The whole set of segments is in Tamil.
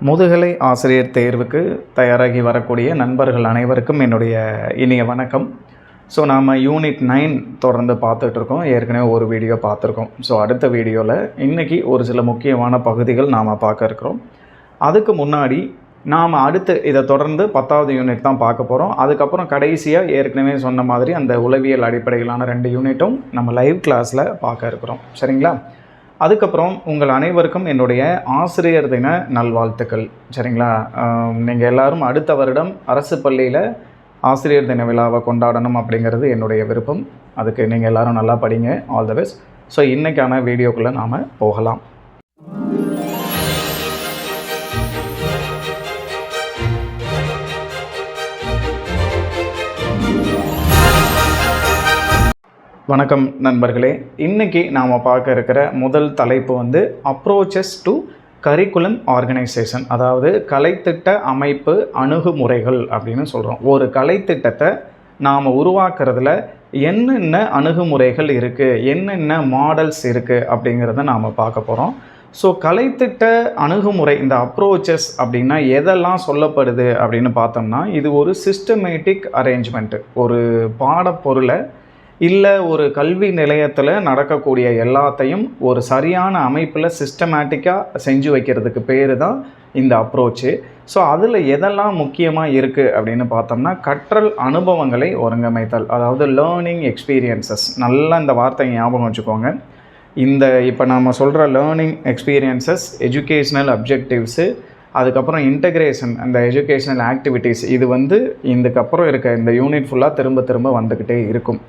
முதுகலை ஆசிரியர் தேர்வுக்கு தயாராகி வரக்கூடிய நண்பர்கள் அனைவருக்கும் என்னுடைய இனிய வணக்கம். ஸோ நாம் யூனிட் 9 தொடர்ந்து பார்த்துட்ருக்கோம். ஏற்கனவே ஒரு வீடியோ பார்த்துருக்கோம். ஸோ அடுத்த வீடியோவில் இன்றைக்கி ஒரு சில முக்கியமான பகுதிகள் நாம் பார்க்க இருக்கிறோம். அதுக்கு முன்னாடி நாம் அடுத்து இதை தொடர்ந்து 10வது யூனிட் தான் பார்க்க போகிறோம். அதுக்கப்புறம் கடைசியாக ஏற்கனவே சொன்ன மாதிரி அந்த உளவியல் அடிப்படையிலான 2 யூனிட்டும் நம்ம லைவ் கிளாஸில் பார்க்க இருக்கிறோம். சரிங்களா? அதுக்கப்புறம் உங்கள் அனைவருக்கும் என்னுடைய ஆசிரியர் தின நல்வாழ்த்துக்கள். சரிங்களா? நீங்கள் எல்லோரும் அடுத்த வருடம் அரசு பள்ளியில் ஆசிரியர் தின விழாவை கொண்டாடணும் அப்படிங்கிறது என்னுடைய விருப்பம். அதுக்கு நீங்கள் எல்லோரும் நல்லா படிங்க. All the best. ஸோ இன்றைக்கான வீடியோக்குள்ளே நாம் போகலாம். வணக்கம் நண்பர்களே. இன்றைக்கி நாம் பார்க்க இருக்கிற முதல் தலைப்பு வந்து அப்ரோச்சஸ் டு கரிக்குலம் ஆர்கனைசேஷன், அதாவது கலைத்திட்ட அமைப்பு அணுகுமுறைகள் அப்படின்னு சொல்கிறோம். ஒரு கலைத்திட்டத்தை நாம் உருவாக்குறதுல என்னென்ன அணுகுமுறைகள் இருக்குது, என்னென்ன மாடல்ஸ் இருக்குது அப்படிங்கிறத நாம் பார்க்க போகிறோம். ஸோ கலைத்திட்ட அணுகுமுறை, இந்த அப்ரோச்சஸ் அப்படின்னா எதெல்லாம் சொல்லப்படுது அப்படின்னு பார்த்தோம்னா, இது ஒரு சிஸ்டமேட்டிக் அரேஞ்ச்மெண்ட்டு. ஒரு பாடப்பொருளை இல்லை ஒரு கல்வி நிலையத்தில் நடக்கக்கூடிய எல்லாத்தையும் ஒரு சரியான அமைப்பில் சிஸ்டமேட்டிக்காக செஞ்சு வைக்கிறதுக்கு பேர் தான் இந்த அப்ரோச்சு. ஸோ அதில் எதெல்லாம் முக்கியமாக இருக்குது அப்படின்னு பார்த்தோம்னா, கற்றல் அனுபவங்களை ஒருங்கமைத்தல், அதாவது லேர்னிங் எக்ஸ்பீரியன்சஸ். நல்லா இந்த வார்த்தையை ஞாபகம் வச்சுக்கோங்க. இந்த இப்போ நம்ம சொல்கிற லேர்னிங் எக்ஸ்பீரியன்சஸ், எஜுகேஷ்னல் அப்ஜெக்டிவ்ஸு, அதுக்கப்புறம் இன்டகிரேஷன், அந்த எஜுகேஷ்னல் ஆக்டிவிட்டீஸ், இது வந்து இதுக்கப்புறம் இருக்க இந்த யூனிட் ஃபுல்லாக திரும்ப திரும்ப வந்துக்கிட்டே இருக்கும்.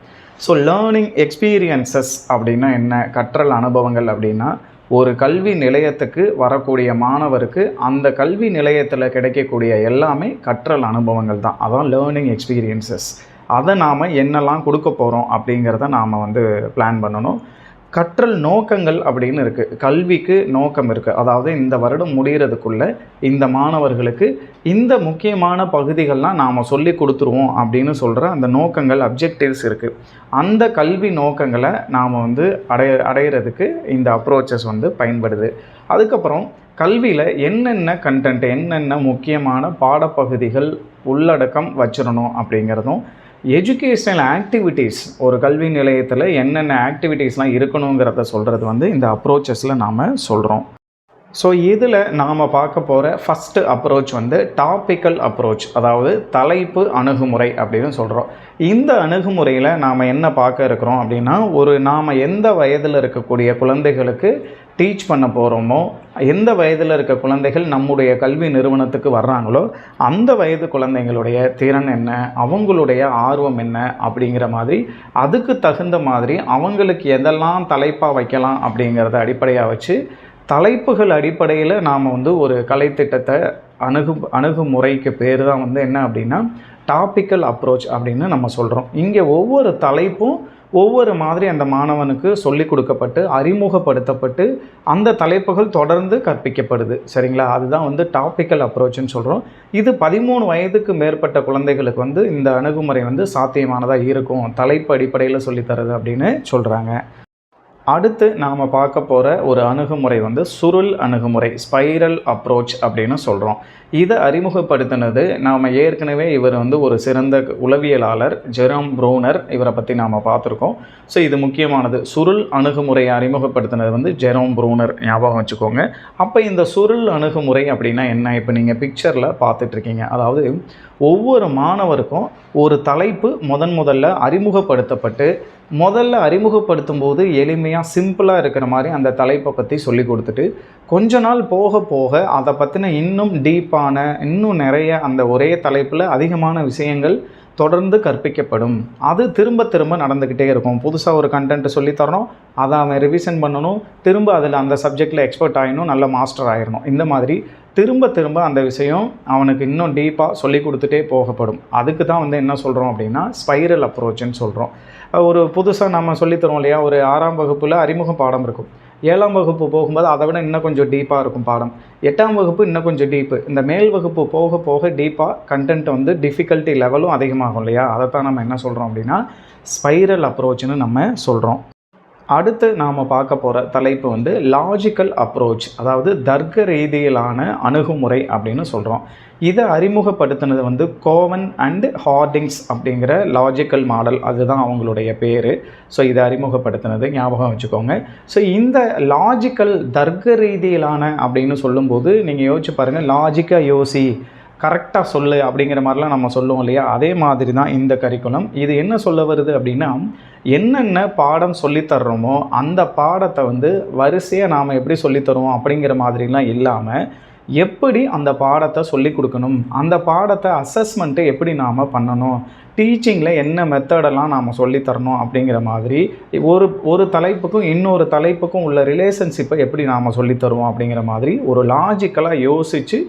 ஸோ லேர்னிங் எக்ஸ்பீரியன்சஸ் அப்படின்னா என்ன, கற்றல் அனுபவங்கள் அப்படின்னா ஒரு கல்வி நிலையத்துக்கு வரக்கூடிய மாணவருக்கு அந்த கல்வி நிலையத்தில் கிடைக்கக்கூடிய எல்லாமே கற்றல் அனுபவங்கள் தான். அதான் லேர்னிங் எக்ஸ்பீரியன்சஸ். அதை நாம் என்னெல்லாம் கொடுக்க போகிறோம் அப்படிங்கிறத நாம் வந்து பிளான் பண்ணணும். கற்றல் நோக்கங்கள் அப்படின்னு இருக்குது. கல்விக்கு நோக்கம் இருக்குது. அதாவது இந்த வருடம் முடிகிறதுக்குள்ளே இந்த மாணவர்களுக்கு இந்த முக்கியமான பகுதிகள்லாம் நாம் சொல்லி கொடுத்துருவோம் அப்படின்னு சொல்கிற அந்த நோக்கங்கள், அப்ஜெக்டிவ்ஸ் இருக்குது. அந்த கல்வி நோக்கங்களை நாம் வந்து அடையிறதுக்கு இந்த அப்ரோச்சஸ் வந்து பயன்படுது. அதுக்கப்புறம் கல்வியில் என்னென்ன கண்டென்ட், என்னென்ன முக்கியமான பாடப்பகுதிகள் உள்ளடக்கம் வச்சிடணும் அப்படிங்கிறதும், எஜுகேஷ்னல் ஆக்டிவிட்டீஸ், ஒரு கல்வி நிலையத்தில் என்னென்ன ஆக்டிவிட்டீஸ்லாம் இருக்கணுங்கிறத சொல்கிறது வந்து இந்த அப்ரோச்சஸில் நாம் சொல்கிறோம். ஸோ இதில் நாம் பார்க்க போகிற ஃபஸ்ட்டு அப்ரோச் வந்து டாபிக்கல் அப்ரோச், அதாவது தலைப்பு அணுகுமுறை அப்படின்னு சொல்கிறோம். இந்த அணுகுமுறையில் நாம் என்ன பார்க்க இருக்கிறோம் அப்படின்னா, நாம் எந்த வயதில் இருக்கக்கூடிய குழந்தைகளுக்கு டீச் பண்ண போகிறோமோ, எந்த வயதில் இருக்க குழந்தைகள் நம்முடைய கல்வி நிறுவனத்துக்கு வர்றாங்களோ அந்த வயது குழந்தைங்களுடைய திறன் என்ன, அவங்களுடைய ஆர்வம் என்ன அப்படிங்கிற மாதிரி, அதுக்கு தகுந்த மாதிரி அவங்களுக்கு எதெல்லாம் தலைப்பாக வைக்கலாம் அப்படிங்கிறத அடிப்படையாக வச்சு தலைப்புகள் அடிப்படையில் நாம் வந்து ஒரு கலைத்திட்டத்தை அணுகுமுறைக்கு பேர் தான் வந்து என்ன அப்படின்னா டாபிக்கல் அப்ரோச் அப்படின்னு நம்ம சொல்கிறோம். இங்கே ஒவ்வொரு தலைப்பும் ஒவ்வொரு மாதிரி அந்த மாணவனுக்கு சொல்லிக் கொடுக்கப்பட்டு அறிமுகப்படுத்தப்பட்டு அந்த தலைப்புகள் தொடர்ந்து கற்பிக்கப்படுது. சரிங்களா? அதுதான் வந்து டாபிக்கல் அப்ரோச்சுன்னு சொல்கிறோம். இது 13 வயதுக்கு மேற்பட்ட குழந்தைகளுக்கு வந்து இந்த அணுகுமுறை வந்து சாத்தியமானதாக இருக்கும், தலைப்பு அடிப்படையில் சொல்லித்தரது அப்படின்னு சொல்கிறாங்க. அடுத்து நாம் பார்க்க போகிற ஒரு அணுகுமுறை வந்து சுருள் அணுகுமுறை, ஸ்பைரல் அப்ரோச் அப்படின்னு சொல்கிறோம். இதை அறிமுகப்படுத்தினது நாம் ஏற்கனவே, இவர் வந்து ஒரு சிறந்த உளவியலாளர், ஜெரோம் ப்ரூனர், இவரை பற்றி நாம் பார்த்துருக்கோம். ஸோ இது முக்கியமானது. சுருள் அணுகுமுறையை அறிமுகப்படுத்தினது வந்து ஜெரோம் ப்ரூனர், ஞாபகம் வச்சுக்கோங்க. அப்போ இந்த சுருள் அணுகுமுறை அப்படின்னா என்ன, இப்போ நீங்கள் பிக்சரில் பார்த்துட்ருக்கீங்க. அதாவது ஒவ்வொரு மாணவருக்கும் ஒரு தலைப்பு முதல்ல அறிமுகப்படுத்தப்பட்டு, அறிமுகப்படுத்தும் போது எளிமையாக சிம்பிளாக இருக்கிற மாதிரி அந்த தலைப்பை பற்றி சொல்லி கொடுத்துட்டு, கொஞ்ச நாள் போக போக அதை பற்றின இன்னும் டீப்பான, இன்னும் நிறைய அந்த ஒரே தலைப்பில் அதிகமான விஷயங்கள் தொடர்ந்து கற்பிக்கப்படும். அது திரும்ப திரும்ப நடந்துக்கிட்டே இருக்கும். புதுசாக ஒரு கண்டென்ட் சொல்லித்தரணும், அதை அவன் ரிவிஷன் பண்ணணும், திரும்ப அதில் அந்த சப்ஜெக்டில் எக்ஸ்பர்ட் ஆகிடணும், நல்ல மாஸ்டர் ஆகிடணும். இந்த மாதிரி திரும்ப அந்த விஷயம் அவனுக்கு இன்னும் டீப்பாக சொல்லி கொடுத்துட்டே போகப்படும். அதுக்கு தான் வந்து என்ன சொல்கிறோம் அப்படின்னா ஸ்பைரல் அப்ரோச்சுன்னு சொல்கிறோம். ஒரு புதுசாக நம்ம சொல்லித்தரோம் இல்லையா, ஒரு 6ஆம் வகுப்பில் அறிமுக பாடம் இருக்கும், 7ஆம் வகுப்பு போகும்போது அதை விட இன்னும் கொஞ்சம் டீப்பாக இருக்கும் பாடம், 8ஆம் வகுப்பு இன்னும் கொஞ்சம் டீப்பு, இந்த மேல் வகுப்பு போக போக டீப்பாக கண்டென்ட் வந்து டிஃபிகல்ட்டி லெவலும் அதிகமாகும் இல்லையா. அதை தான் நம்ம என்ன சொல்கிறோம் அப்படின்னா ஸ்பைரல் அப்ரோச்சுன்னு நம்ம சொல்கிறோம். அடுத்து நாம் பார்க்க போகிற தலைப்பு வந்து லாஜிக்கல் அப்ரோச், அதாவது தர்க்க ரீதியிலான அணுகுமுறை அப்படின்னு சொல்கிறோம். இதை அறிமுகப்படுத்தினது வந்து கோவன் அண்ட் ஹார்டிங்ஸ் அப்படிங்கிற லாஜிக்கல் மாடல், அதுதான் அவங்களுடைய பேர். ஸோ இதை அறிமுகப்படுத்தினது ஞாபகம் வச்சுக்கோங்க. ஸோ இந்த லாஜிக்கல் தர்க்க ரீதியிலான அப்படின்னு சொல்லும்போது நீங்கள் யோசிச்சு பாருங்கள், லாஜிக்காக யோசி, கரெக்டாக சொல்லு அப்படிங்கிற மாதிரிலாம் நம்ம சொல்லுவோம் இல்லையா? அதே மாதிரி தான் இந்த கரிக்குலம். இது என்ன சொல்ல வருது அப்படின்னா, என்னென்ன பாடம் சொல்லித்தர்றோமோ அந்த பாடத்தை வந்து வரிசையாக நாம் எப்படி சொல்லித்தருவோம் அப்படிங்கிற மாதிரிலாம் இல்லாமல், எப்படி அந்த பாடத்தை சொல்லிக் கொடுக்கணும், அந்த பாடத்தை அசஸ்மெண்ட்டு எப்படி நாம் பண்ணணும், டீச்சிங்கில் என்ன மெத்தடெல்லாம் நாம் சொல்லித்தரணும் அப்படிங்கிற மாதிரி ஒரு தலைப்புக்கும் இன்னொரு தலைப்புக்கும் உள்ள ரிலேஷன்ஷிப்பை எப்படி நாம் சொல்லித்தருவோம் அப்படிங்கிற மாதிரி ஒரு லாஜிக்கலாக யோசித்து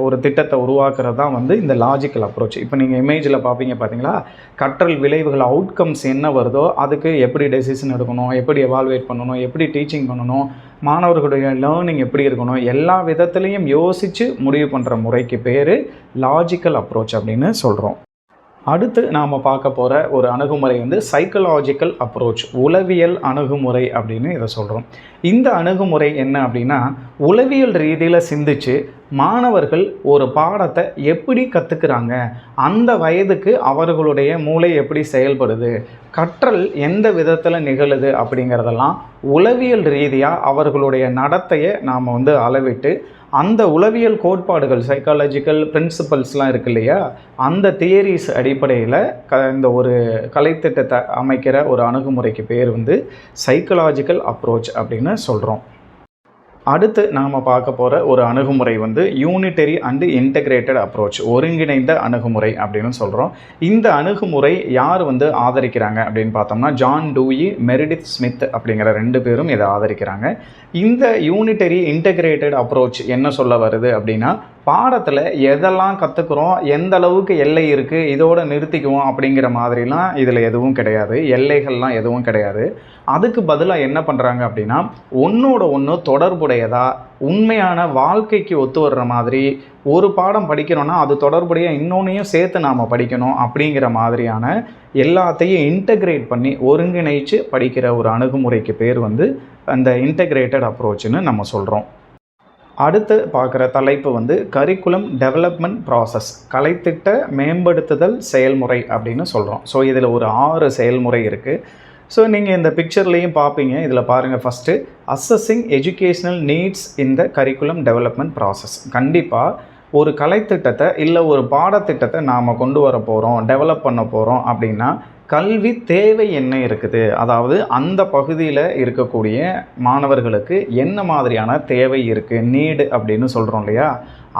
ஒரு திட்டத்தை உருவாக்குறது தான் வந்து இந்த லாஜிக்கல் அப்ரோச். இப்போ நீங்கள் இமேஜில் பார்ப்பீங்க பார்த்தீங்களா, கற்றல் விளைவுகள் அவுட்கம்ஸ் என்ன வருதோ அதுக்கு எப்படி டெசிஷன் எடுக்கணும், எப்படி எவால்வேட் பண்ணணும், எப்படி டீச்சிங் பண்ணணும், மாணவர்களுடைய லேர்னிங் எப்படி இருக்கணும், எல்லா விதத்துலேயும் யோசித்து முடிவு பண்ணுற முறைக்கு பேர் லாஜிக்கல் அப்ரோச் அப்படின்னு சொல்கிறோம். அடுத்து நாம் பார்க்க போகிற ஒரு அணுகுமுறை வந்து சைக்கலாஜிக்கல் அப்ரோச், உளவியல் அணுகுமுறை அப்படின்னு இதை சொல்கிறோம். இந்த அணுகுமுறை என்ன அப்படின்னா, உளவியல் ரீதியில் சிந்தித்து மாணவர்கள் ஒரு பாடத்தை எப்படி கற்றுக்குறாங்க, அந்த வயதுக்கு அவர்களுடைய மூளை எப்படி செயல்படுது, கற்றல் எந்த விதத்தில் நிகழுது அப்படிங்கிறதெல்லாம் உளவியல் ரீதியாக அவர்களுடைய நடத்தையை நாம் வந்து அளவிட்டு அந்த உளவியல் கோட்பாடுகள், சைக்காலஜிக்கல் பிரின்சிபல்ஸ்லாம் இருக்கு இல்லையா, அந்த தியரிஸ் அடிப்படையில் இந்த ஒரு கலைத்திட்டத்தை அமைக்கிற ஒரு அணுகுமுறைக்கு பேர் வந்து சைக்கலாஜிக்கல் அப்ரோச் அப்படின்னு சொல்கிறோம். அடுத்து நாம் பார்க்க போகிற ஒரு அணுகுமுறை வந்து யூனிட்டரி அண்டு இன்டகிரேட்டட் அப்ரோச், ஒருங்கிணைந்த அணுகுமுறை அப்படின்னு சொல்கிறோம். இந்த அணுகுமுறை யார் வந்து ஆதரிக்கிறாங்க அப்படின்னு பார்த்தோம்னா, ஜான் டூயி, மெரிடித் ஸ்மித் அப்படிங்கிற 2 பேரும் இதை ஆதரிக்கிறாங்க. இந்த யூனிட்டரி இன்டகிரேட்டட் அப்ரோச் என்ன சொல்ல வருது அப்படின்னா, பாடத்தில் எதெல்லாம் கற்றுக்குறோம், எந்த அளவுக்கு எல்லை இருக்குது, இதோடு நிறுத்திக்குவோம் அப்படிங்கிற மாதிரிலாம் இதில் எதுவும் கிடையாது, எல்லைகள்லாம் எதுவும் கிடையாது. அதுக்கு பதிலாக என்ன பண்ணுறாங்க அப்படின்னா, ஒன்றோட ஒன்று தொடர்புடையதாக உண்மையான வாழ்க்கைக்கு ஒத்து வர்ற மாதிரி ஒரு பாடம் படிக்கிறோன்னா அது தொடர்புடைய இன்னொன்னையும் சேர்த்து நாம் படிக்கணும் அப்படிங்கிற மாதிரியான எல்லாத்தையும் இன்டகிரேட் பண்ணி ஒருங்கிணைச்சு படிக்கிற ஒரு அணுகுமுறைக்கு பேர் வந்து அந்த இன்டகிரேட்டட் அப்ரோச்சுன்னு நம்ம சொல்கிறோம். அடுத்து பார்க்குற தலைப்பு வந்து கரிக்குலம் டெவலப்மெண்ட் ப்ராசஸ், கலைத்திட்ட மேம்படுத்துதல் செயல்முறை அப்படின்னு சொல்கிறோம். ஸோ இதில் ஒரு 6 செயல்முறை இருக்குது. ஸோ நீங்கள் இந்த பிக்சர்லேயும் பார்ப்பீங்க. இதில் பாருங்கள், first assessing educational needs in the curriculum development process. கண்டிப்பாக ஒரு கலைத்திட்டத்தை இல்லை ஒரு பாடத்திட்டத்தை நாம் கொண்டு வர போகிறோம், டெவலப் பண்ண போகிறோம் அப்படின்னா கல்வி தேவை என்ன இருக்குது, அதாவது அந்த பகுதியில் இருக்கக்கூடிய மாணவர்களுக்கு என்ன மாதிரியான தேவை இருக்குது, நீடு அப்படின்னு சொல்கிறோம் இல்லையா,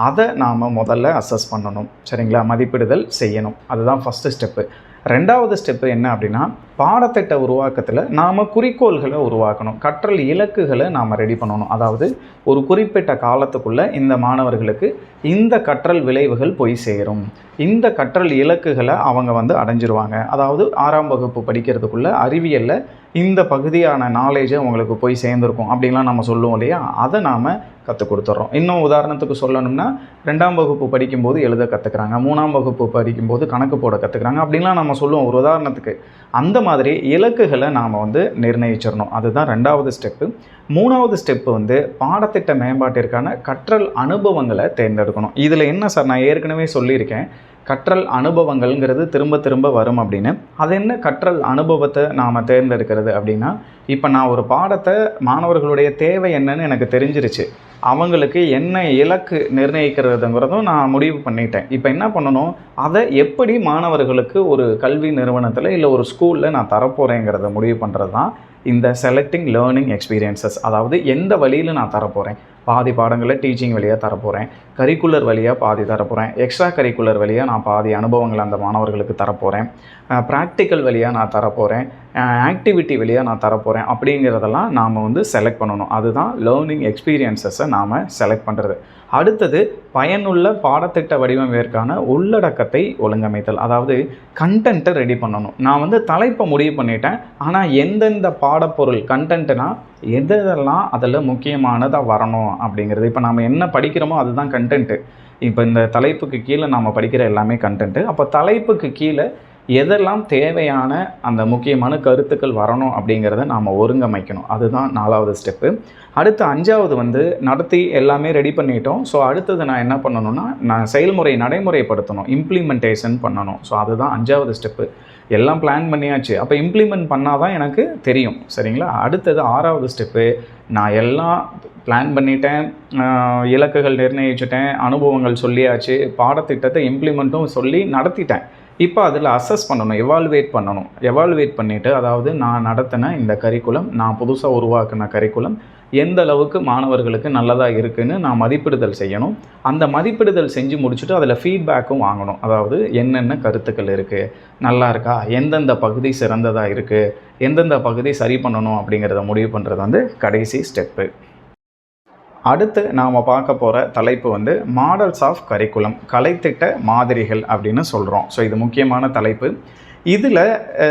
அதை நாம் முதல்ல அசஸ் பண்ணணும். சரிங்களா, மதிப்பிடுதல் செய்யணும். அதுதான் ஃபஸ்ட்டு ஸ்டெப்பு. 2வது ஸ்டெப்பு என்ன அப்படின்னா, பாடத்திட்ட உருவாக்கத்தில் நாம் குறிக்கோள்களை உருவாக்கணும், கற்றல் இலக்குகளை நாம் ரெடி பண்ணணும். அதாவது ஒரு குறிப்பிட்ட காலத்துக்குள்ளே இந்த மாணவர்களுக்கு இந்த கற்றல் விளைவுகள் போய் சேரும், இந்த கற்றல் இலக்குகளை அவங்க வந்து அடைஞ்சிருவாங்க. அதாவது 6ஆம் வகுப்பு படிக்கிறதுக்குள்ளே அறிவியலில் இந்த பகுதியான நாலேஜை அவங்களுக்கு போய் சேர்ந்துருக்கும் அப்படின்லாம் நம்ம சொல்லுவோம் இல்லையா, அதை நாம் கற்றுக் கொடுத்துட்றோம். இன்னும் உதாரணத்துக்கு சொல்லணும்னா, 2ஆம் வகுப்பு படிக்கும்போது எழுத கற்றுக்குறாங்க, 3ஆம் வகுப்பு படிக்கும்போது கணக்கு போட கற்றுக்குறாங்க அப்படின்லாம் நம்ம சொல்லுவோம் ஒரு உதாரணத்துக்கு. அந்த மாதிரி இலக்குகளை நாம் வந்து நிர்ணயிச்சிடணும். அதுதான் 2வது ஸ்டெப்பு. 3வது ஸ்டெப்பு வந்து பாடத்திட்ட மேம்பாட்டிற்கான கற்றல் அனுபவங்களை தேர்ந்தெடுக்கணும். இதில் என்ன சார், நான் ஏற்கனவே சொல்லியிருக்கேன், கற்றல் அனுபவங்கள்ங்கிறது திரும்ப திரும்ப வரும் அப்படின்னு. அது என்ன கற்றல் அனுபவத்தை நாம் தேர்ந்தெடுக்கிறது அப்படின்னா, இப்போ நான் ஒரு பாடத்தை மாணவர்களுடைய தேவை என்னன்னு எனக்கு தெரிஞ்சிருச்சு, அவங்களுக்கு என்ன இலக்கு நிர்ணயிக்கிறதுங்கிறதும் நான் முடிவு பண்ணிட்டேன். இப்போ என்ன பண்ணணும், அதை எப்படி மாணவர்களுக்கு ஒரு கல்வி நிறுவனத்தில் இல்லை ஒரு ஸ்கூலில் நான் தரப்போகிறேங்கிறத முடிவு பண்ணுறது தான் இந்த செலக்டிங் லேர்னிங் எக்ஸ்பீரியன்சஸ். அதாவது எந்த வழியில் நான் தரப்போகிறேன், பாதி பாடங்களை டீச்சிங் வழியாக தரப்போகிறேன், கரிக்குலர் வழியாக பாதி தரப்போகிறேன், எக்ஸ்ட்ரா கரிக்குலர் வழியாக நான் பாதி அனுபவங்களை அந்த மாணவர்களுக்கு தரப்போகிறேன், ப்ராக்டிக்கல் வழியாக நான் தரப்போகிறேன், ஆக்டிவிட்டி வழியாக நான் தரப்போகிறேன் அப்படிங்கிறதெல்லாம் நாம் வந்து செலக்ட் பண்ணணும். அதுதான் லேர்னிங் எக்ஸ்பீரியன்சஸை நாம் செலக்ட் பண்ணுறது. அடுத்தது பயனுள்ள பாடத்திட்ட வடிவமைப்பிற்கான உள்ளடக்கத்தை ஒழுங்கமைத்தல், அதாவது கண்டென்ட்டை ரெடி பண்ணணும். நான் வந்து தலைப்பை முடிவு பண்ணிட்டேன், ஆனால் எந்தெந்த பாடப்பொருள் கண்டென்ட்டுனா எதெல்லாம் அதில் முக்கியமானதாக வரணும் அப்படிங்கிறது. இப்போ நாம் என்ன படிக்கிறோமோ அதுதான் கண்டென்ட்டு. இப்போ இந்த தலைப்புக்கு கீழே நாம் படிக்கிற எல்லாமே கண்டென்ட்டு. அப்போ தலைப்புக்கு கீழே எதெல்லாம் தேவையான அந்த முக்கியமான கருத்துக்கள் வரணும் அப்படிங்கிறத நாம் ஒருங்கமைக்கணும். அதுதான் 4வது ஸ்டெப்பு. அடுத்து 5வது வந்து நடத்தி எல்லாமே ரெடி பண்ணிட்டோம். ஸோ அடுத்தது நான் என்ன பண்ணணும்னா, நான் நடைமுறைப்படுத்தணும், இம்ப்ளிமெண்டேஷன் பண்ணணும். ஸோ அதுதான் 5வது ஸ்டெப்பு. எல்லாம் பிளான் பண்ணியாச்சு, அப்போ இம்ப்ளிமெண்ட் பண்ணால் தான் எனக்கு தெரியும், சரிங்களா? அடுத்தது 6வது ஸ்டெப்பு, நான் எல்லாம் பிளான் பண்ணிட்டேன், இலக்குகள் நிர்ணயிச்சிட்டேன், அனுபவங்கள் சொல்லியாச்சு, பாடத்திட்டத்தை இம்ப்ளிமெண்ட்டும் சொல்லி நடத்திட்டேன். இப்போ அதில் அசஸ் பண்ணணும், எவாலுவேட் பண்ணிவிட்டு, அதாவது நான் நடத்தின இந்த கரிக்குலம், நான் புதுசாக உருவாக்கின கரிக்குலம் எந்த அளவுக்கு மாணவர்களுக்கு நல்லதாக இருக்குதுன்னு நான் மதிப்பிடுதல் செய்யணும். அந்த மதிப்பிடுதல் செஞ்சு முடிச்சுட்டு அதில் ஃபீட்பேக்கும் வாங்கணும். அதாவது என்னென்ன கருத்துக்கள் இருக்குது, நல்லா இருக்கா, எந்தெந்த பகுதி சிறந்ததாக இருக்குது, எந்தெந்த பகுதி சரி பண்ணணும் அப்படிங்கிறத முடிவு பண்ணுறது வந்து கடைசி ஸ்டெப்பு. அடுத்து நாம் பார்க்க போகிற தலைப்பு வந்து மாடல்ஸ் ஆஃப் கரிக்குலம், கலைத்திட்ட மாதிரிகள் அப்படின்னு சொல்கிறோம். ஸோ இது முக்கியமான தலைப்பு. இதில்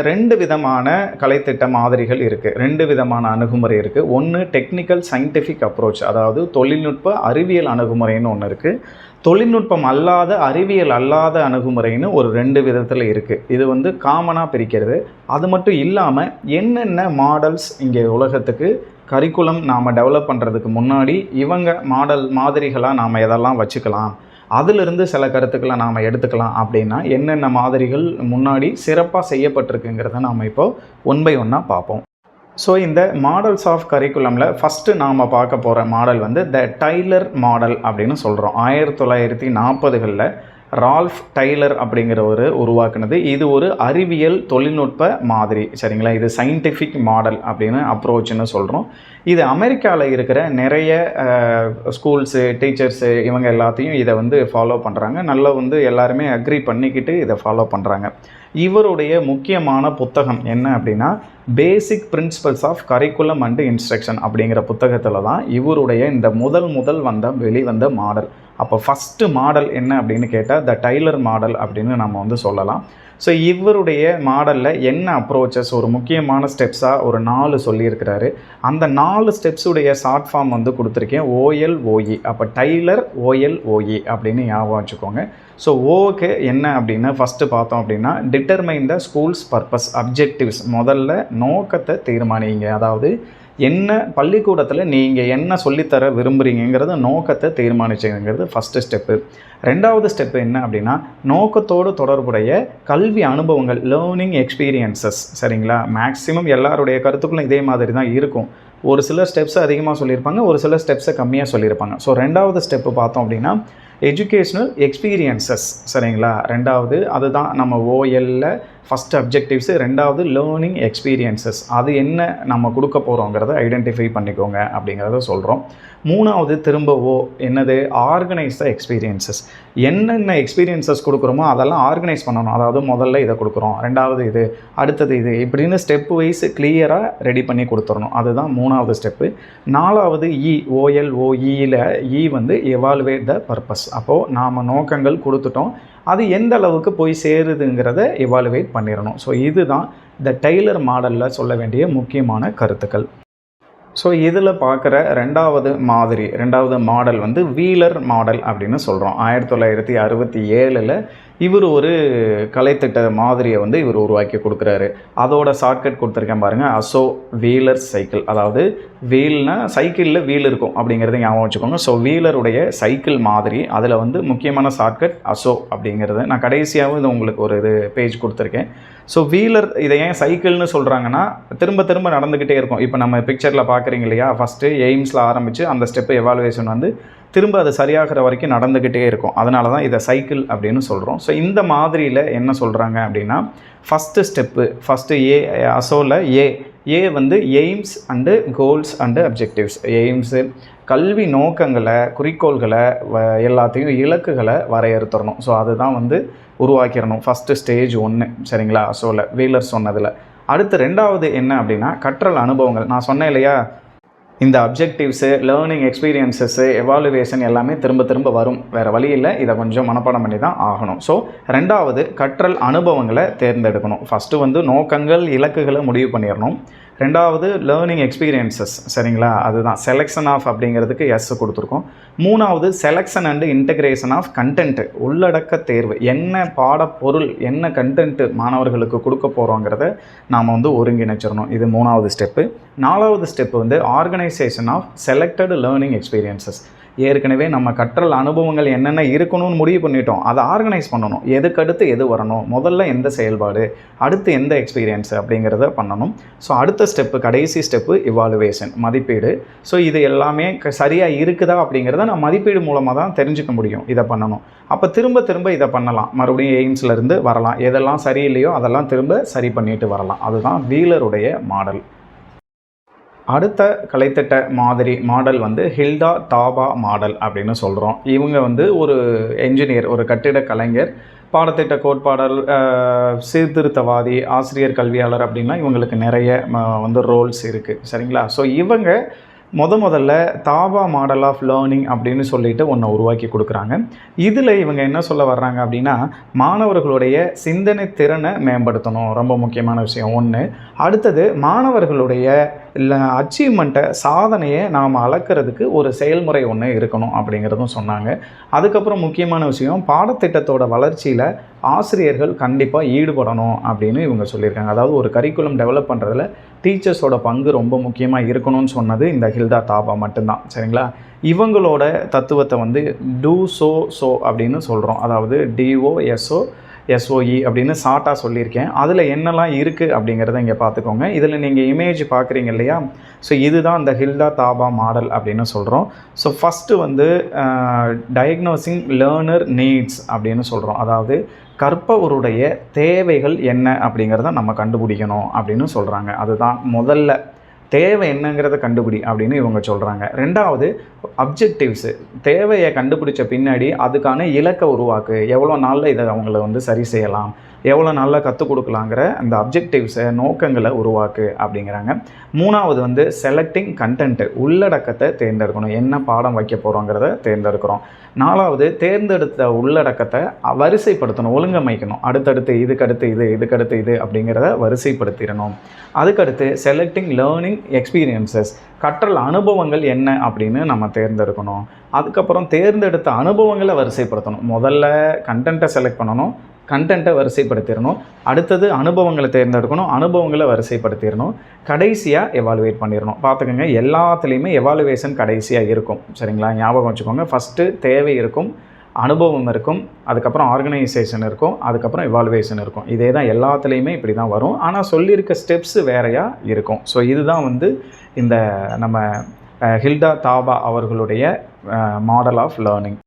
2 விதமான கலைத்திட்ட மாதிரிகள் இருக்குது, 2 விதமான அணுகுமுறை இருக்குது. ஒன்று டெக்னிக்கல் சயின்டிஃபிக் அப்ரோச், அதாவது தொழில்நுட்ப அறிவியல் அணுகுமுறைன்னு ஒன்று இருக்குது. தொழில்நுட்பம் அல்லாத அறிவியல் அல்லாத அணுகுமுறைன்னு ஒரு 2 விதத்தில் இருக்குது. இது வந்து காமனாக பிரிக்கிறது. அது மட்டும் இல்லாமல் என்னென்ன மாடல்ஸ் இங்கே உலகத்துக்கு கரிக்குலம் நாம் டெவலப் பண்ணுறதுக்கு முன்னாடி இவங்க மாதிரிகளாக நாம் எதெல்லாம் வச்சுக்கலாம், அதிலிருந்து சில கருத்துக்களை நாம் எடுத்துக்கலாம் அப்படின்னா என்னென்ன மாதிரிகள் முன்னாடி சிறப்பாக செய்யப்பட்டிருக்குங்கிறத நாம் இப்போ ஒன் பை ஒன்னாக பார்ப்போம். ஸோ இந்த மாடல்ஸ் ஆஃப் கரிக்குலமில் ஃபஸ்ட்டு நாம் பார்க்க போகிற மாடல் வந்து த டைலர் மாடல் அப்படின்னு சொல்கிறோம். 1940களில் ரால்ஃப் டைலர் அப்படிங்கிறவர் உருவாக்குனது. இது ஒரு அறிவியல் தொழில்நுட்ப மாதிரி, சரிங்களா? இது சயின்டிஃபிக் மாடல் அப்படின்னு அப்ரோச்சுன்னு சொல்கிறோம். இது அமெரிக்காவில் இருக்கிற நிறைய ஸ்கூல்ஸு, டீச்சர்ஸு இவங்க எல்லாத்தையும் இதை வந்து ஃபாலோ பண்ணுறாங்க. நல்லா வந்து எல்லாருமே அக்ரி பண்ணிக்கிட்டு இதை ஃபாலோ பண்ணுறாங்க. இவருடைய முக்கியமான புத்தகம் என்ன அப்படின்னா, basic principles of curriculum and instruction அப்படிங்கிற புத்தகத்தில் தான் இவருடைய இந்த வெளிவந்த மாடல். அப்போ ஃபஸ்ட்டு மாடல் என்ன அப்படின்னு கேட்டால் த டைலர் மாடல் அப்படின்னு நம்ம வந்து சொல்லலாம். ஸோ இவருடைய மாடலில் என்ன அப்ரோச்சஸ், ஒரு முக்கியமான ஸ்டெப்ஸாக ஒரு 4 சொல்லியிருக்கிறாரு. அந்த 4 ஸ்டெப்ஸுடைய ஷார்ட் ஃபார்ம் வந்து கொடுத்துருக்கேன், OLOE. அப்போ டைலர் OLOE அப்படின்னு ஞாபகம் வச்சுக்கோங்க. ஸோ ஓக்கு என்ன அப்படின்னு ஃபஸ்ட்டு பார்த்தோம் அப்படின்னா, determine the schools purpose objectives. முதல்ல நோக்கத்தை தீர்மானிங்க, அதாவது என்ன பள்ளிக்கூடத்தில் நீங்கள் என்ன சொல்லித்தர விரும்புகிறீங்கிறது நோக்கத்தை தீர்மானிச்சுங்கிறது ஃபஸ்ட்டு ஸ்டெப்பு. 2வது ஸ்டெப்பு என்ன அப்படின்னா, நோக்கத்தோடு தொடர்புடைய கல்வி அனுபவங்கள், லேர்னிங் எக்ஸ்பீரியன்சஸ், சரிங்களா? மேக்ஸிமம் எல்லாருடைய கருத்துக்களும் இதே மாதிரி தான் இருக்கும். ஒரு சில ஸ்டெப்ஸை அதிகமாக சொல்லியிருப்பாங்க, ஒரு சில ஸ்டெப்ஸை கம்மியாக சொல்லியிருப்பாங்க. ஸோ 2வது ஸ்டெப்பு பார்த்தோம் அப்படின்னா எஜுகேஷ்னல் எக்ஸ்பீரியன்சஸ், சரிங்களா? 2வது அதுதான் நம்ம OLல ஃபஸ்ட்டு அப்ஜெக்டிவ்ஸு, 2வது லேர்னிங் எக்ஸ்பீரியன்சஸ். அது என்ன நம்ம கொடுக்க போகிறோங்கிறத ஐடென்டிஃபை பண்ணிக்கோங்க அப்படிங்கிறத சொல்கிறோம். 3வது திரும்ப என்னது, ஆர்கனைஸ் த எக்ஸ்பீரியன்சஸ். என்னென்ன எக்ஸ்பீரியன்சஸ் கொடுக்குறோமோ அதெல்லாம் ஆர்கனைஸ் பண்ணணும். அதாவது முதல்ல இதை கொடுக்குறோம், 2வது இது, அடுத்தது இது, இப்படின்னு ஸ்டெப் வைஸ் கிளியராக ரெடி பண்ணி கொடுத்துடணும். அதுதான் 3வது ஸ்டெப்பு. 4வது OLOEயில் வந்து எவாலுவேட் த பர்பஸ். அப்போது நாம் நோக்கங்கள் கொடுத்துட்டோம், அது எந்த அளவுக்கு போய் சேருதுங்கிறத எவாலுவேட் பண்ணிடணும். ஸோ இதுதான் த டெய்லர் மாடலில் சொல்ல வேண்டிய முக்கியமான கருத்துக்கள். ஸோ இதில் பார்க்குற 2வது மாடல் வந்து வீலர் மாடல் அப்படின்னு சொல்கிறோம். 1967 இவர் ஒரு கலைத்திட்ட மாதிரியை வந்து இவர் உருவாக்கி கொடுக்குறாரு. அதோட ஷார்ட்கட் கொடுத்துருக்கேன் பாருங்கள், அசோ வீலர் சைக்கிள். அதாவது வீல்னா சைக்கிளில் வீல் இருக்கும் அப்படிங்கிறத ஞாபகம் வச்சுக்கோங்க. ஸோ வீலருடைய சைக்கிள் மாதிரி, அதில் வந்து முக்கியமான ஷார்ட்கட் அசோ அப்படிங்கிறது. நான் கடைசியாகவும் இது உங்களுக்கு ஒரு பேஜ் கொடுத்துருக்கேன். ஸோ வீலர் இதை ஏன் சைக்கிள்னு சொல்கிறாங்கன்னா, திரும்ப நடந்துக்கிட்டே இருக்கும். இப்போ நம்ம பிக்சரில் பார்க்குறீங்க இல்லையா, ஃபஸ்ட்டு எய்ம்ஸில் ஆரம்பித்து அந்த ஸ்டெப்பு எவாலுவேஷன் வந்து திரும்ப அது சரியாகிற வரைக்கும் நடந்துக்கிட்டே இருக்கும். அதனால தான் இதை சைக்கிள் அப்படின்னு சொல்கிறோம். ஸோ இந்த மாதிரியில் என்ன சொல்கிறாங்க அப்படின்னா, ஃபஸ்ட்டு அசோவில் ஏ வந்து aims and goals and objectives. Aims கல்வி நோக்கங்களை, குறிக்கோள்களை, எல்லாத்தையும் இலக்குகளை வரையறுத்துடணும். ஸோ அதுதான் வந்து உருவாக்கிடணும் ஃபஸ்ட்டு ஸ்டேஜ் 1, சரிங்களா? அசோவில் வீலர் சொன்னதில். அடுத்து 2வது என்ன அப்படின்னா, கற்றல் அனுபவங்கள். நான் சொன்னேன் இல்லையா, இந்த அப்ஜெக்டிவ்ஸு, லேர்னிங் எக்ஸ்பீரியன்ஸஸ்ஸு, எவாலுவேஷன் எல்லாமே திரும்ப வரும், வேறு வழி இல்லை, இதை கொஞ்சம் மனப்பாடம் பண்ணி தான் ஆகணும். ஸோ 2வது கற்றல் அனுபவங்களை தேர்ந்தெடுக்கணும். ஃபஸ்ட்டு வந்து நோக்கங்கள், இலக்குகளை முடிவு பண்ணிடணும். ரெண்டாவது லேர்னிங் எக்ஸ்பீரியன்சஸ், சரிங்களா? அதுதான் செலெக்ஷன் ஆஃப் அப்படிங்கிறதுக்கு எஸ் கொடுத்துருக்கோம். மூணாவது selection and integration of content, உள்ளடக்க தேர்வு, என்ன பாடப்பொருள் என்ன கண்டென்ட்டு மாணவர்களுக்கு கொடுக்க போகிறோங்கிறத நாம் வந்து ஒருங்கிணைச்சிடணும். இது மூணாவது ஸ்டெப்பு. நாலாவது ஸ்டெப்பு வந்து organisation of selected learning experiences. ஏற்கனவே நம்ம கற்றல் அனுபவங்கள் என்னென்ன இருக்கணும்னு முடிவு பண்ணிட்டோம், அதை ஆர்கனைஸ் பண்ணணும். எதுக்கடுத்து எது வரணும், முதல்ல எந்த செயல்பாடு, அடுத்து எந்த எக்ஸ்பீரியன்ஸ் அப்படிங்கிறத பண்ணணும். ஸோ அடுத்த ஸ்டெப்பு, கடைசி ஸ்டெப்பு இவாலுவேஷன், மதிப்பீடு. ஸோ இது எல்லாமே சரியாக இருக்குதா அப்படிங்கிறத நான் மதிப்பீடு மூலமாக தான் தெரிஞ்சுக்க முடியும். இதை பண்ணணும். அப்போ திரும்ப திரும்ப இதை பண்ணலாம், மறுபடியும் எய்ம்ஸ்லேருந்து வரலாம். எதெல்லாம் சரியில்லையோ அதெல்லாம் திரும்ப சரி பண்ணிட்டு வரலாம். அதுதான் வீலருடைய மாடல். அடுத்த கலைத்திட்ட மாடல் வந்து ஹில்டா தாபா மாடல் அப்படின்னு சொல்கிறோம். இவங்க வந்து ஒரு என்ஜினியர், ஒரு கட்டிட கலைஞர், பாடத்திட்ட கோட்பாடல், சீர்திருத்தவாதி, ஆசிரியர், கல்வியாளர் அப்படின்னா இவங்களுக்கு நிறைய வந்து ரோல்ஸ் இருக்குது, சரிங்களா? ஸோ இவங்க முதல்ல தாபா மாடல் ஆஃப் லேர்னிங் அப்படின்னு சொல்லிட்டு ஒன்று உருவாக்கி கொடுக்குறாங்க. இதில் இவங்க என்ன சொல்ல வர்றாங்க அப்படின்னா, மாணவர்களுடைய சிந்தனை திறனை மேம்படுத்தணும், ரொம்ப முக்கியமான விஷயம் ஒன்று. அடுத்தது மாணவர்களுடைய அச்சீவ்மெண்ட்டை, சாதனையை நாம் அளக்கிறதுக்கு ஒரு செயல்முறை ஒன்று இருக்கணும் அப்படிங்கிறதும் சொன்னாங்க. அதுக்கப்புறம் முக்கியமான விஷயம், பாடத்திட்டத்தோட வளர்ச்சியில் ஆசிரியர்கள் கண்டிப்பாக ஈடுபடணும் அப்படின்னு இவங்க சொல்லியிருக்காங்க. அதாவது ஒரு கரிக்குலம் டெவலப் பண்ணுறதுல டீச்சர்ஸோட பங்கு ரொம்ப முக்கியமாக இருக்கணும்னு சொன்னது இந்த ஹில்டா தாபா மட்டும்தான், சரிங்களா? இவங்களோட தத்துவத்தை வந்து டூ அப்படின்னு சொல்கிறோம். அதாவது DOSOE அப்படின்னு ஷார்ட்டாக சொல்லியிருக்கேன். அதில் என்னெல்லாம் இருக்குது அப்படிங்கிறத இங்கே பார்த்துக்கோங்க. இதில் நீங்கள் இமேஜ் பார்க்குறீங்க இல்லையா? ஸோ இதுதான் இந்த ஹில்டா தாபா மாடல் அப்படின்னு சொல்கிறோம். ஸோ ஃபஸ்ட்டு வந்து டயக்னோசிங் லேர்னர் நீட்ஸ் அப்படின்னு சொல்கிறோம். அதாவது கற்பவருடைய தேவைகள் என்ன அப்படிங்கிறத நம்ம கண்டுபிடிக்கணும் அப்படின்னு சொல்கிறாங்க. அதுதான் முதல்ல தேவை என்னங்கிறத கண்டுபிடி அப்படின்னு இவங்க சொல்கிறாங்க. ரெண்டாவது அப்ஜெக்டிவ்ஸு, தேவையை கண்டுபிடிச்ச பின்னாடி அதுக்கான இலக்கை உருவாக்கு, எவ்வளோ நாளில் இதை அவங்கள வந்து சரி செய்யலாம், எவ்வளோ நாளில் கற்றுக் கொடுக்கலாங்கிற அந்த அப்ஜெக்டிவ்ஸை, நோக்கங்களை உருவாக்கு அப்படிங்கிறாங்க. மூணாவது வந்து செலக்டிங் கண்டென்ட்டு, உள்ளடக்கத்தை தேர்ந்தெடுக்கணும், என்ன பாடம் வைக்க போகிறோங்கிறத தேர்ந்தெடுக்கிறோம். நாலாவது தேர்ந்தெடுத்த உள்ளடக்கத்தை வரிசைப்படுத்தணும், ஒழுங்கமைக்கணும். அடுத்தடுத்து இதுக்கடுத்து இது, இதுக்கடுத்து இது அப்படிங்கிறத வரிசைப்படுத்திடணும். அதுக்கடுத்து செலக்டிங் லேர்னிங் எக்ஸ்பீரியன்சஸ், கற்றல் அனுபவங்கள் என்ன அப்படின்னு நம்ம தேர்ந்தெடுக்கணும். அதுக்கப்புறம் தேர்ந்தெடுத்த அனுபவங்களை வரிசைப்படுத்தணும். முதல்ல கண்டென்ட்டை செலக்ட் பண்ணணும், கண்டென்ட்டை வரிசைப்படுத்திடணும். அடுத்தது அனுபவங்களை தேர்ந்தெடுக்கணும், அனுபவங்களை வரிசைப்படுத்திடணும். கடைசியாக எவாலுவேட் பண்ணிடணும். பார்த்துக்கோங்க, எல்லாத்துலேயுமே எவாலுவேஷன் கடைசியாக இருக்கும், சரிங்களா? ஞாபகம் வச்சுக்கோங்க. ஃபஸ்ட்டு தேவை இருக்கும், அனுபவம் இருக்கும், அதுக்கப்புறம் ஆர்கனைசேஷன் இருக்கும், அதுக்கப்புறம் எவாலுவேஷன் இருக்கும். இதே தான் எல்லாத்துலேயுமே இப்படி தான் வரும். ஆனால் சொல்லியிருக்க ஸ்டெப்ஸு வேறையாக இருக்கும். ஸோ இதுதான் வந்து இந்த நம்ம ஹில்டா தாபா அவர்களுடைய மாடல் ஆஃப் லேர்னிங்.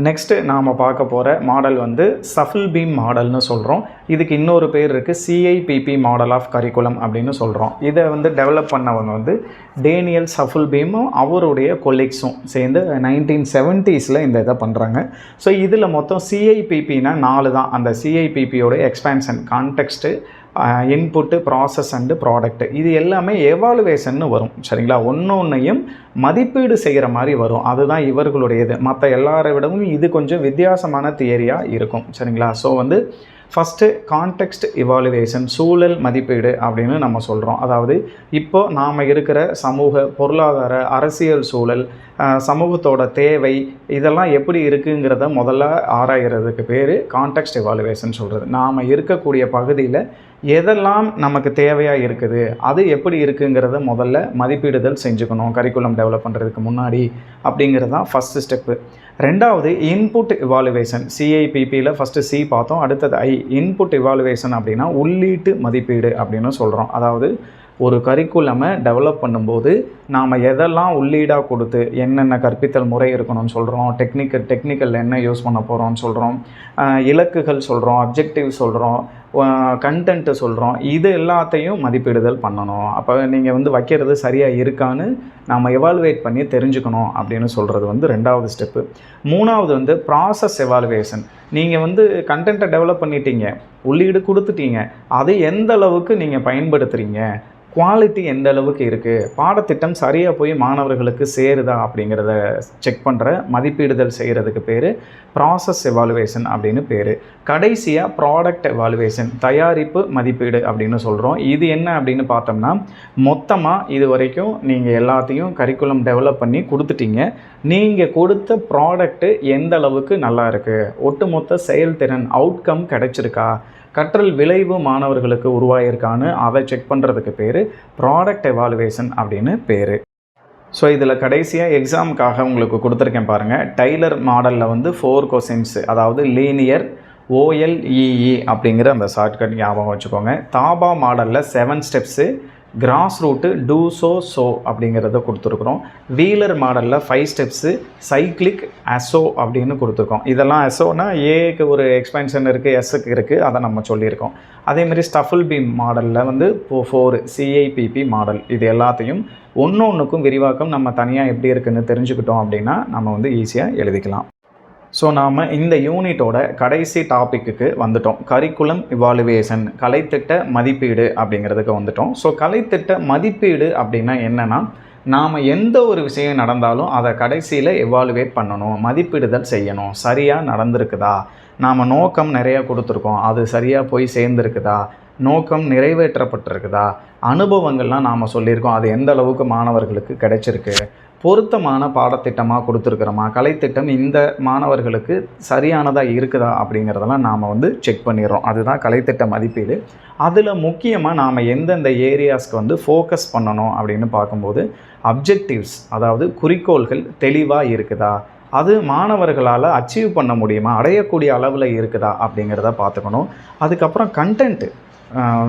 நெக்ஸ்ட்டு நாம் பார்க்க போகிற மாடல் வந்து சஃபில் பீம் மாடல்னு சொல்கிறோம். இதுக்கு இன்னொரு பேர் இருக்குது, CIPP மாடல் ஆஃப் கரிக்குலம் அப்படின்னு சொல்கிறோம். இதை வந்து டெவலப் பண்ணவங்க வந்து டேனியல் சஃபில் பீமும் அவருடைய கொலீக்ஸும் சேர்ந்து 1970s இந்த இதை பண்ணுறாங்க. ஸோ இதில் மொத்தம் CIPPனா 4 தான். அந்த CIPPயோட expansion, context, input, process and product, இது எல்லாமே எவாலுவேஷன்னு வரும், சரிங்களா? ஒன்றையும் மதிப்பீடு செய்கிற மாதிரி வரும். அதுதான் இவர்களுடையது. மற்ற எல்லாரை விடவும் இது கொஞ்சம் வித்தியாசமான தியரியாக இருக்கும், சரிங்களா? ஸோ வந்து ஃபஸ்ட்டு கான்டெக்ஸ்ட் இவாலுவேஷன், சூழல் மதிப்பீடு அப்படின்னு நம்ம சொல்கிறோம். அதாவது இப்போது நாம் இருக்கிற சமூக, பொருளாதார, அரசியல் சூழல், சமூகத்தோட தேவை, இதெல்லாம் எப்படி இருக்குங்கிறத முதல்ல ஆராய்கிறதுக்கு பேர் கான்டெக்ஸ்ட் இவாலுவேஷன் சொல்கிறது. நாம் இருக்கக்கூடிய பகுதியில் எதெல்லாம் நமக்கு தேவையாக இருக்குது, அது எப்படி இருக்குங்கிறத முதல்ல மதிப்பீடுதல் செஞ்சுக்கணும் கரிக்குலம் டெவலப் பண்ணுறதுக்கு முன்னாடி, அப்படிங்கிறது தான் ஃபஸ்ட்டு ஸ்டெப்பு. ரெண்டாவது இன்புட் இவாலுவேஷன். CIPPயில் ஃபஸ்ட்டு C பார்த்தோம், அடுத்தது I. இன்புட் இவாலுவேஷன் அப்படின்னா உள்ளீட்டு மதிப்பீடு அப்படின்னு சொல்கிறோம். அதாவது ஒரு கரிக்குலமை டெவலப் பண்ணும்போது நாம் எதெல்லாம் உள்ளீடாக கொடுத்து என்னென்ன கற்பித்தல் முறை இருக்கணும்னு சொல்கிறோம், டெக்னிக்கல் என்ன யூஸ் பண்ண போகிறோம்னு சொல்கிறோம், இலக்குகள் சொல்கிறோம், அப்ஜெக்டிவ் சொல்கிறோம், கண்டென்ட்டு சொல்கிறோம். இது எல்லாத்தையும் மதிப்பீடுதல் பண்ணணும். அப்போ நீங்கள் வந்து வைக்கிறது சரியாக இருக்கான்னு நாம் எவாலுவேட் பண்ணி தெரிஞ்சுக்கணும் அப்படின்னு சொல்கிறது வந்து ரெண்டாவது ஸ்டெப்பு. மூணாவது வந்து ப்ராசஸ் எவாலுவேஷன். நீங்கள் வந்து கண்டென்ட்டை டெவலப் பண்ணிட்டீங்க, உள்ளீடு கொடுத்துட்டீங்க, அதை எந்த அளவுக்கு நீங்கள் பயன்படுத்துகிறீங்க, குவாலிட்டி எந்த அளவுக்கு இருக்குது, பாடத்திட்டம் சரியாக போய் மாணவர்களுக்கு சேருதா அப்படிங்கிறத செக் பண்ணுற மதிப்பீடுதல் செய்கிறதுக்கு பேர் ப்ராசஸ் எவாலுவேஷன் அப்படின்னு பேர். கடைசியாக ப்ராடக்ட் எவாலுவேஷன், தயாரிப்பு மதிப்பீடு அப்படின்னு சொல்கிறோம். இது என்ன அப்படின்னு பார்த்தோம்னா, மொத்தமாக இது வரைக்கும் நீங்கள் எல்லாத்தையும் கரிக்குலம் டெவலப் பண்ணி கொடுத்துட்டீங்க. நீங்கள் கொடுத்த ப்ராடக்ட்டு எந்த அளவுக்கு நல்லா இருக்குது, ஒட்டுமொத்த செயல்திறன் அவுட்கம் கிடைச்சிருக்கா, கற்றல் விளைவு மாணவர்களுக்கு உருவாயிருக்கான்னு அதை செக் பண்ணுறதுக்கு பேர் ப்ராடக்ட் எவாலுவேஷன் அப்படின்னு பேர். ஸோ இதில் கடைசியாக எக்ஸாமுக்காக உங்களுக்கு கொடுத்துருக்கேன் பாருங்கள். டைலர் மாடலில் வந்து 4 கொஸ்டின்ஸ், அதாவது லீனியர் OLEE அப்படிங்கிற அந்த ஷார்ட்கட் ஞாபகம் வச்சுக்கோங்க. தாபா மாடலில் 7 ஸ்டெப்ஸு, கிராஸ் ரூட்டு டூ ஸோ அப்படிங்கிறத கொடுத்துருக்குறோம். வீலர் மாடலில் 5 ஸ்டெப்ஸு, சைக்ளிக் அசோ அப்படின்னு கொடுத்துருக்கோம். இதெல்லாம் அசோனா ஏக்கு ஒரு எக்ஸ்பென்ஷன் இருக்குது, எஸ்ஸுக்கு இருக்குது, அதை நம்ம சொல்லியிருக்கோம். அதேமாதிரி ஸ்டஃபிள் பீம் மாடலில் வந்து 4 CIPP மாடல். இது எல்லாத்தையும் ஒன்றுக்கும் விரிவாக்கம் நம்ம தனியாக எப்படி இருக்குதுன்னு தெரிஞ்சுக்கிட்டோம் அப்படின்னா நம்ம வந்து ஈஸியாக எழுதிக்கலாம். ஸோ நாம் இந்த யூனிட்டோட கடைசி டாப்பிக்கு வந்துட்டோம். கரிக்குலம் இவாலுவேஷன், கலைத்திட்ட மதிப்பீடு அப்படிங்கிறதுக்கு வந்துட்டோம். ஸோ கலைத்திட்ட மதிப்பீடு அப்படின்னா என்னென்னா, நாம் எந்த ஒரு விஷயம் நடந்தாலும் அதை கடைசியில் எவாலுவேட் பண்ணணும், மதிப்பீடுதல் செய்யணும். சரியாக நடந்திருக்குதா, நாம் நோக்கம் நிறையா கொடுத்துருக்கோம், அது சரியாக போய் சேர்ந்துருக்குதா, நோக்கம் நிறைவேற்றப்பட்டிருக்குதா, அனுபவங்கள்லாம் நாம் சொல்லியிருக்கோம், அது எந்த அளவுக்கு மாணவர்களுக்கு கிடைச்சிருக்கு, பொருத்தமான பாடத்திட்டமாக கொடுத்துருக்குறோமா, கலைத்திட்டம் இந்த மாணவர்களுக்கு சரியானதாக இருக்குதா அப்படிங்கிறதெல்லாம் நாம் வந்து செக் பண்ணிடுறோம். அதுதான் கலைத்திட்ட மதிப்பீடு. அதில் முக்கியமாக நாம் எந்தெந்த ஏரியாஸ்க்கு வந்து ஃபோக்கஸ் பண்ணணும் அப்படின்னு பார்க்கும்போது, அப்ஜெக்டிவ்ஸ், அதாவது குறிக்கோள்கள் தெளிவாக இருக்குதா, அது மாணவர்களால் அச்சீவ் பண்ண முடியுமா, அடையக்கூடிய அளவில் இருக்குதா அப்படிங்கிறத பார்த்துக்கணும். அதுக்கப்புறம் கண்டென்ட்டு,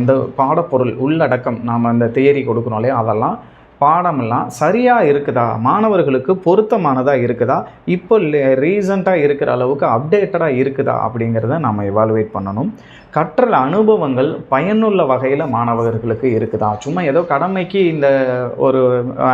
இந்த பாடப்பொருள் உள்ளடக்கம், நாம் அந்த தியரி கொடுக்குறோம் இல்லையா, அதெல்லாம் பாடமெல்லாம் சரியாக இருக்குதா, மாணவர்களுக்கு பொருத்தமானதாக இருக்குதா, இப்போ ரீசண்டாக இருக்கிற அளவுக்கு அப்டேட்டடாக இருக்குதா அப்படிங்கிறத நம்ம எவாலுவேட் பண்ணணும். கற்றல் அனுபவங்கள் பயனுள்ள வகையில் மாணவர்களுக்கு இருக்குதா, சும்மா ஏதோ கடமைக்கு இந்த ஒரு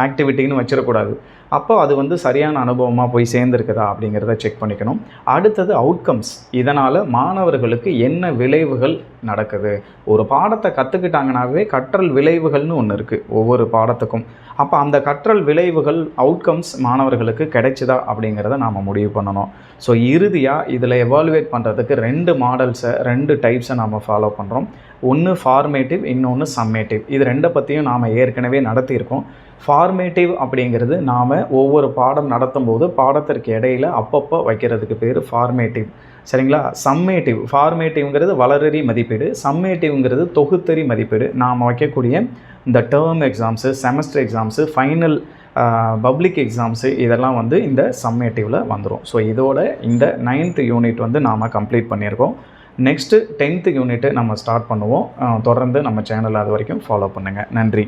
ஆக்டிவிட்டின்னு வச்சிடக்கூடாது. அப்போ அது வந்து சரியான அனுபவமாக போய் சேர்ந்துருக்குதா அப்படிங்கிறத செக் பண்ணிக்கணும். அடுத்தது அவுட்கம்ஸ், இதனால் மாணவர்களுக்கு என்ன விளைவுகள் நடக்குது. ஒரு பாடத்தை கற்றுக்கிட்டாங்கனாவே கற்றல் விளைவுகள்னு ஒன்று இருக்குது ஒவ்வொரு பாடத்துக்கும். அப்போ அந்த கற்றல் விளைவுகள், அவுட்கம்ஸ் மாணவர்களுக்கு கிடைச்சிதா அப்படிங்கிறத நாம் முடிவு பண்ணணும். ஸோ இறுதியாக இதில் எவாலுவேட் பண்ணுறதுக்கு 2 மாடல்ஸை, 2 டைப்ஸை நாம் ஃபாலோ பண்ணுறோம். ஒன்று ஃபார்மேட்டிவ், இன்னொன்று சம்மேட்டிவ். இது 2 பற்றியும் நாம் ஏற்கனவே நடத்தியிருக்கோம். ஃபார்மேட்டிவ் அப்படிங்கிறது நாம் ஒவ்வொரு பாடம் நடத்தும் போது பாடத்திற்கு இடையில் அப்பப்போ வைக்கிறதுக்கு பேர் ஃபார்மேட்டிவ், சரிங்களா. சம்மேட்டிவ், ஃபார்மேட்டிவ்ங்கிறது வளரறி மதிப்பீடு, சம்மேட்டிவ்ங்கிறது தொகுத்தறி மதிப்பீடு. நாம் வைக்கக்கூடிய இந்த term exams, semester exams, final public exams, இதெல்லாம் வந்து இந்த சம்மேட்டிவில் வந்துடும். ஸோ இதோட இந்த 9th யூனிட் வந்து நாம் கம்ப்ளீட் பண்ணியிருக்கோம். நெக்ஸ்ட்டு 10th யூனிட்டு நம்ம ஸ்டார்ட் பண்ணுவோம். தொடர்ந்து நம்ம சேனல் அது வரைக்கும் ஃபாலோ பண்ணுங்கள். நன்றி.